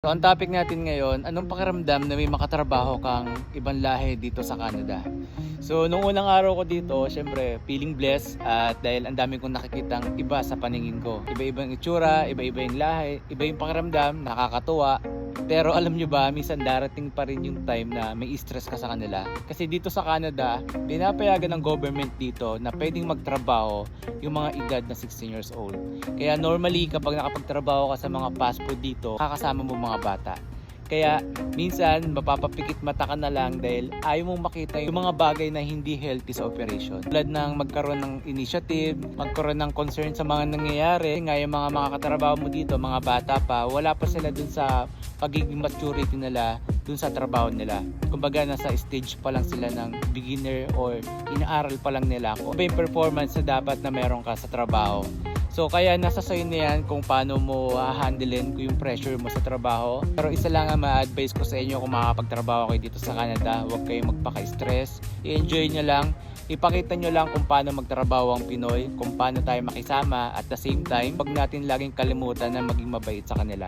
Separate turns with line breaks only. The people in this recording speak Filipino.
So, ang topic natin ngayon, anong pakiramdam na may makatrabaho kang ibang lahi dito sa Canada? So, nung unang araw ko dito, syempre, feeling blessed at dahil ang dami kong nakikitang iba sa paningin ko. Iba-ibang itsura, iba-iba yung lahi, iba yung pakiramdam, nakakatuwa. Pero alam nyo ba, minsan darating pa rin yung time na may stress ka sa kanila. Kasi dito sa Canada, pinapayagan ng government dito na pwedeng magtrabaho yung mga edad na 16 years old. Kaya normally kapag nakapagtrabaho ka sa mga fast food dito, kakasama mo mga bata. Kaya minsan mapapapikit mata ka na lang dahil ayaw mong makita yung mga bagay na hindi healthy sa operation. Tulad ng magkaroon ng initiative, magkaroon ng concern sa mga nangyayari. Nga yung mga makakatrabaho mo dito, mga bata pa, wala pa sila dun sa pagiging maturity nila dun sa trabaho nila. Kumbaga nasa stage pa lang sila ng beginner or inaaral pa lang nila kung ano yung performance na dapat na meron ka sa trabaho. So kaya nasa sa'yo na yan kung paano mo handlein yung pressure mo sa trabaho. Pero isa lang ang ma-advise ko sa inyo kung makakapagtrabaho kayo dito sa Canada, huwag kayong magpaka-stress. I-enjoy nyo lang. Ipakita nyo lang kung paano magtrabaho ang Pinoy, kung paano tayo makisama at the same time, huwag natin laging kalimutan na maging mabait sa kanila.